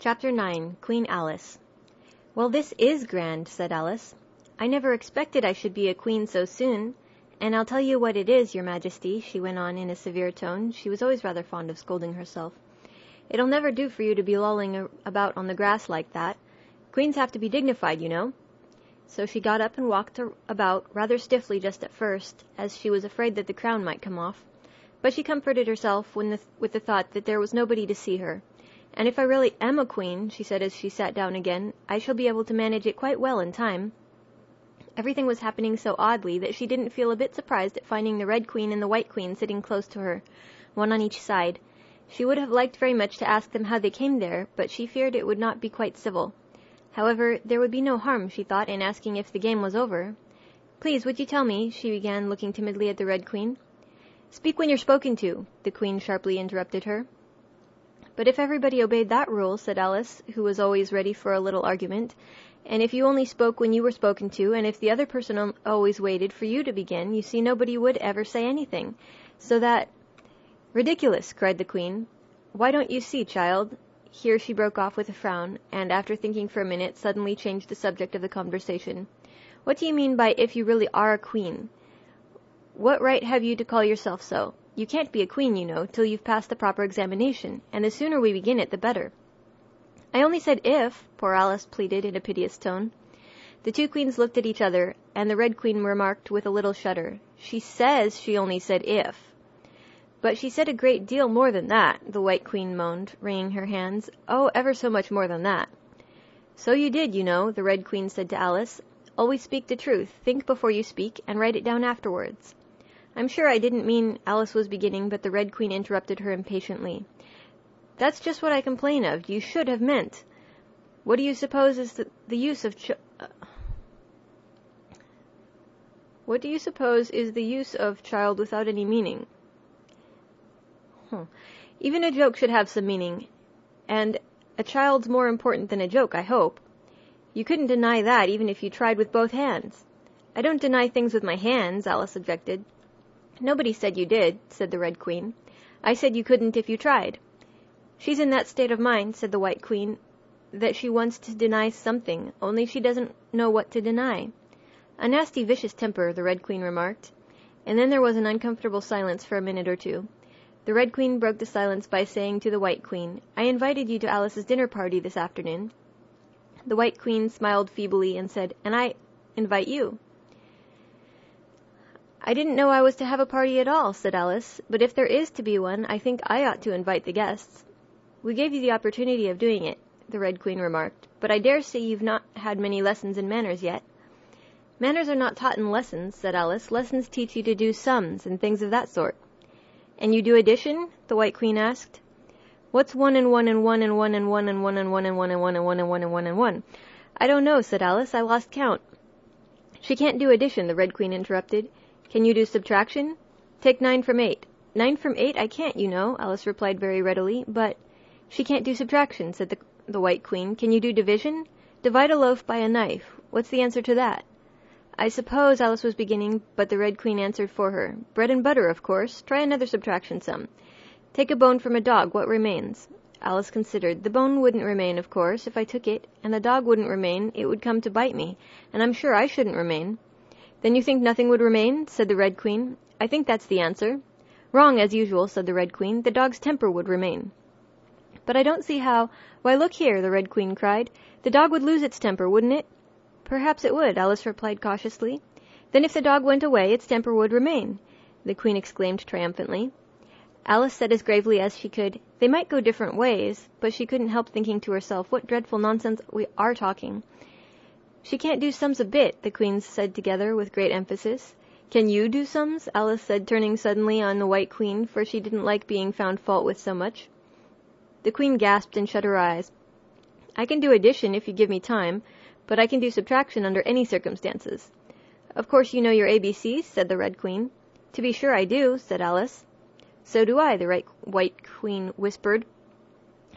Chapter 9. Queen Alice. "Well, this is grand," said Alice. "I never expected I should be a queen so soon. And I'll tell you what it is, your Majesty," she went on in a severe tone. She was always rather fond of scolding herself. "It'll never do for you to be lolling about on the grass like that. Queens have to be dignified, you know." So she got up and walked about, rather stiffly just at first, as she was afraid that the crown might come off. But she comforted herself with the thought that there was nobody to see her. "And if I really am a queen," she said as she sat down again, "I shall be able to manage it quite well in time." Everything was happening so oddly that she didn't feel a bit surprised at finding the Red Queen and the White Queen sitting close to her, one on each side. She would have liked very much to ask them how they came there, but she feared it would not be quite civil. However, there would be no harm, she thought, in asking if the game was over. "Please, would you tell me," she began, looking timidly at the Red Queen. "Speak when you're spoken to," the Queen sharply interrupted her. "But if everybody obeyed that rule," said Alice, who was always ready for a little argument, "and if you only spoke when you were spoken to, and if the other person always waited for you to begin, you see nobody would ever say anything. So that—" "Ridiculous!" cried the Queen. "Why don't you see, child—" Here she broke off with a frown, and after thinking for a minute, suddenly changed the subject of the conversation. "What do you mean by 'if you really are a queen'? What right have you to call yourself so? You can't be a queen, you know, till you've passed the proper examination, and the sooner we begin it, the better." "I only said 'if,'" poor Alice pleaded in a piteous tone. The two queens looked at each other, and the Red Queen remarked with a little shudder, "She says she only said 'if.'" "But she said a great deal more than that," the White Queen moaned, wringing her hands. "Oh, ever so much more than that." "So you did, you know," the Red Queen said to Alice. "Always speak the truth, think before you speak, and write it down afterwards." "I'm sure I didn't mean—" Alice was beginning, but the Red Queen interrupted her impatiently. "That's just what I complain of. You should have meant. What do you suppose is the use of What do you suppose is the use of child without any meaning?" "Even a joke should have some meaning. And a child's more important than a joke, I hope. You couldn't deny that, even if you tried with both hands." "I don't deny things with my hands," Alice objected. "Nobody said you did," said the Red Queen. "I said you couldn't if you tried." "She's in that state of mind," said the White Queen, "that she wants to deny something, only she doesn't know what to deny." "A nasty, vicious temper," the Red Queen remarked. And then there was an uncomfortable silence for a minute or two. The Red Queen broke the silence by saying to the White Queen, "I invited you to Alice's dinner party this afternoon." The White Queen smiled feebly and said, "And I invite you." "I didn't know I was to have a party at all," said Alice, "but if there is to be one, I think I ought to invite the guests." "We gave you the opportunity of doing it," the Red Queen remarked, "but I dare say you've not had many lessons in manners yet." "Manners are not taught in lessons," said Alice. "Lessons teach you to do sums and things of that sort." "And you do addition?" the White Queen asked. "What's 1 and 1 and 1 and 1 and 1 and 1 and 1 and 1 and 1 and 1 and 1 and 1 and 1? "I don't know," said Alice. "I lost count." "She can't do addition," the Red Queen interrupted. "Can you do subtraction? Take 9 from 8. 9 from 8 I can't, you know," Alice replied very readily. "But—" "She can't do subtraction," said the White Queen. "Can you do division? Divide a loaf by a knife. What's the answer to that?" "I suppose," Alice was beginning, but the Red Queen answered for her. "Bread and butter, of course. Try another subtraction sum. Take a bone from a dog. What remains?" Alice considered. "The bone wouldn't remain, of course, if I took it, and the dog wouldn't remain. It would come to bite me, and I'm sure I shouldn't remain." "Then you think nothing would remain?" said the Red Queen. "I think that's the answer." "Wrong, as usual," said the Red Queen. "The dog's temper would remain." "But I don't see how—" "Why, look here," the Red Queen cried. "The dog would lose its temper, wouldn't it?" "Perhaps it would," Alice replied cautiously. "Then if the dog went away, its temper would remain," the Queen exclaimed triumphantly. Alice said as gravely as she could, "They might go different ways," but she couldn't help thinking to herself, "What dreadful nonsense we are talking." "She can't do sums a bit," the Queens said together with great emphasis. "Can you do sums?" Alice said, turning suddenly on the White Queen, for she didn't like being found fault with so much. The Queen gasped and shut her eyes. "I can do addition if you give me time, but I can do subtraction under any circumstances." "Of course you know your ABCs?" said the Red Queen. "To be sure I do," said Alice. "So do I," the White Queen whispered.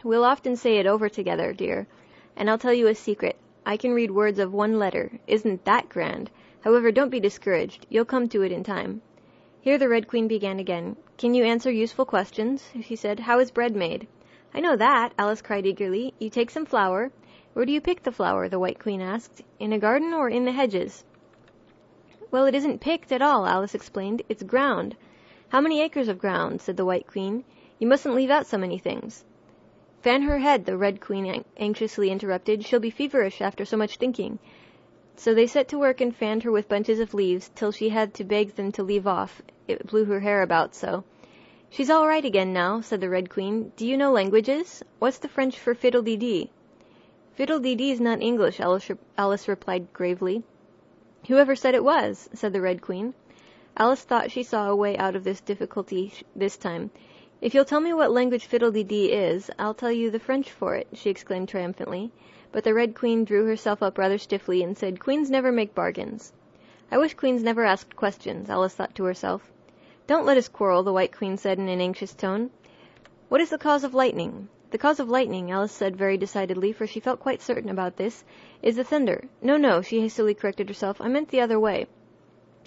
"We'll often say it over together, dear. And I'll tell you a secret. I can read words of one letter. Isn't that grand? However, don't be discouraged. You'll come to it in time." Here the Red Queen began again. "Can you answer useful questions?" she said. "How is bread made?" I know that, Alice cried eagerly. You take some flour. Where do you pick the flour? The White Queen asked. In a garden or in the hedges? Well, it isn't picked at all, Alice explained. It's ground. How many acres of ground? Said the White Queen. You mustn't leave out so many things. Fan her head, the Red Queen anxiously interrupted. She'll be feverish after so much thinking. So they set to work and fanned her with bunches of leaves, till she had to beg them to leave off. It blew her hair about so. She's all right again now, said the Red Queen. Do you know languages? What's the French for fiddle-dee-dee? Fiddle-dee-dee's not English, Alice replied gravely. Whoever said it was, said the Red Queen. Alice thought she saw a way out of this difficulty this time. If you'll tell me what language fiddle-dee-dee is, I'll tell you the French for it, she exclaimed triumphantly. But the Red Queen drew herself up rather stiffly and said, Queens never make bargains. I wish queens never asked questions, Alice thought to herself. Don't let us quarrel, the White Queen said in an anxious tone. What is the cause of lightning? The cause of lightning, Alice said very decidedly, for she felt quite certain about this, is the thunder. No, she hastily corrected herself. I meant the other way.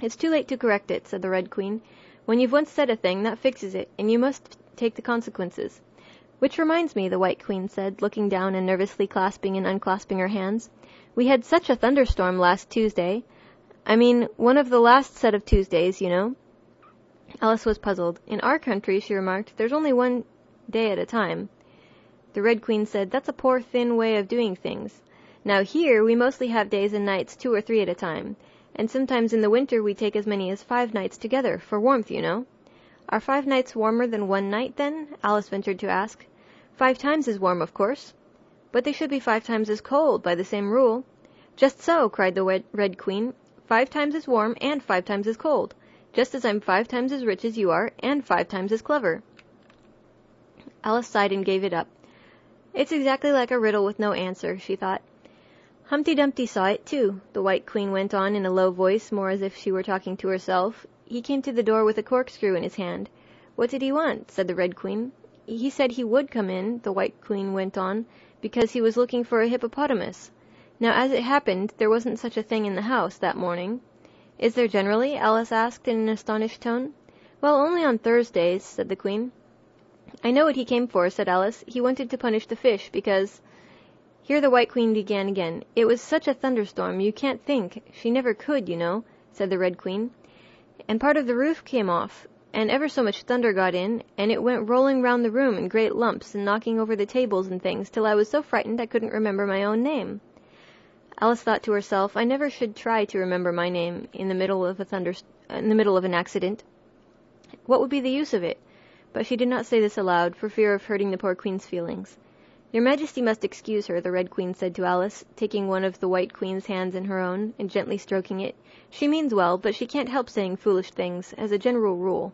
It's too late to correct it, said the Red Queen. When you've once said a thing, that fixes it, and you must take the consequences. Which reminds me, the White Queen said, looking down and nervously clasping and unclasping her hands. We had such a thunderstorm last Tuesday. I mean, one of the last set of Tuesdays, you know. Alice was puzzled. In our country, she remarked, there's only one day at a time. The Red Queen said, that's a poor, thin way of doing things. Now here, we mostly have days and nights 2 or 3 at a time, and sometimes in the winter we take as many as 5 nights together, for warmth, you know. Are 5 nights warmer than 1 night, then? Alice ventured to ask. 5 times as warm, of course. But they should be 5 times as cold, by the same rule. Just so, cried the Red Queen. 5 times as warm and 5 times as cold, just as I'm 5 times as rich as you are, and 5 times as clever. Alice sighed and gave it up. It's exactly like a riddle with no answer, she thought. Humpty Dumpty saw it, too, the White Queen went on in a low voice, more as if she were talking to herself. He came to the door with a corkscrew in his hand. What did he want? Said the Red Queen. He said he would come in, the White Queen went on, because he was looking for a hippopotamus. Now, as it happened, there wasn't such a thing in the house that morning. Is there generally? Alice asked in an astonished tone. Well, only on Thursdays, said the Queen. I know what he came for, said Alice. He wanted to punish the fish, because... Here the White Queen began again. It was such a thunderstorm, you can't think. She never could, you know, said the Red Queen. And part of the roof came off, and ever so much thunder got in, and it went rolling round the room in great lumps and knocking over the tables and things, till I was so frightened I couldn't remember my own name. Alice thought to herself, I never should try to remember my name in the middle of an accident. What would be the use of it? But she did not say this aloud, for fear of hurting the poor Queen's feelings. Your Majesty must excuse her, the Red Queen said to Alice, taking one of the White Queen's hands in her own, and gently stroking it. She means well, but she can't help saying foolish things, as a general rule.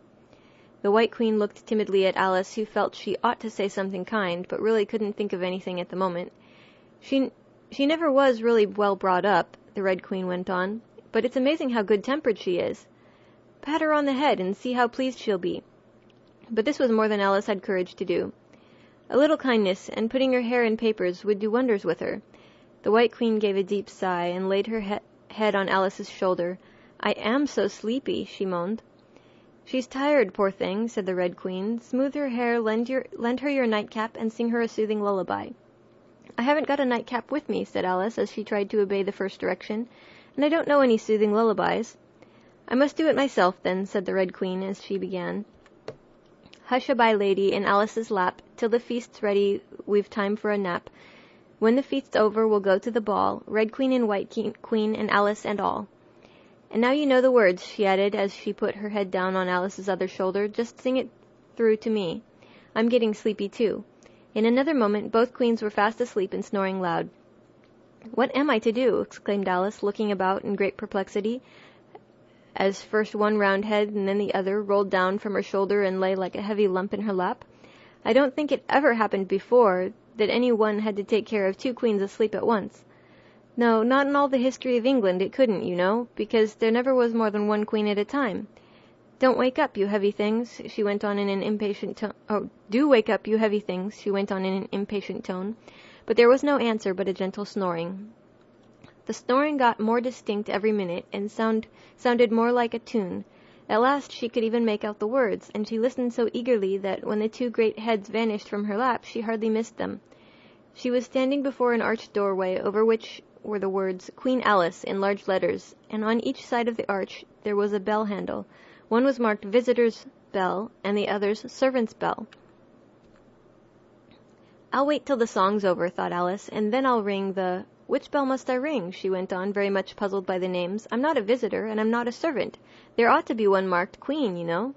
The White Queen looked timidly at Alice, who felt she ought to say something kind, but really couldn't think of anything at the moment. She never was really well brought up, the Red Queen went on, but it's amazing how good-tempered she is. Pat her on the head and see how pleased she'll be. But this was more than Alice had courage to do. A little kindness, and putting her hair in papers, would do wonders with her. The White Queen gave a deep sigh, and laid her head on Alice's shoulder. I am so sleepy, she moaned. She's tired, poor thing, said the Red Queen. Smooth her hair, lend her your nightcap, and sing her a soothing lullaby. I haven't got a nightcap with me, said Alice, as she tried to obey the first direction, and I don't know any soothing lullabies. I must do it myself, then, said the Red Queen, as she began. Hush-a-bye, lady, in Alice's lap, till the feast's ready, we've time for a nap. When the feast's over, we'll go to the ball, Red Queen and White Queen and Alice and all. And now you know the words, she added, as she put her head down on Alice's other shoulder. Just sing it through to me. I'm getting sleepy, too. In another moment, both queens were fast asleep and snoring loud. What am I to do? Exclaimed Alice, looking about in great perplexity, as first one round head and then the other rolled down from her shoulder and lay like a heavy lump in her lap. I don't think it ever happened before that any one had to take care of 2 queens asleep at once. No, not in all the history of England it couldn't, you know, because there never was more than 1 queen at a time. Don't wake up, you heavy things, she went on in an impatient tone. Oh, do wake up, you heavy things, she went on in an impatient tone. But there was no answer but a gentle snoring. The snoring got more distinct every minute, and sounded more like a tune. At last she could even make out the words, and she listened so eagerly that when the two great heads vanished from her lap she hardly missed them. She was standing before an arched doorway over which were the words Queen Alice in large letters, and on each side of the arch there was a bell handle. One was marked Visitor's Bell, and the other's Servant's Bell. "I'll wait till the song's over," thought Alice, "and then I'll ring the—" "Which bell must I ring?" she went on, very much puzzled by the names. "I'm not a visitor, and I'm not a servant. There ought to be one marked Queen, you know."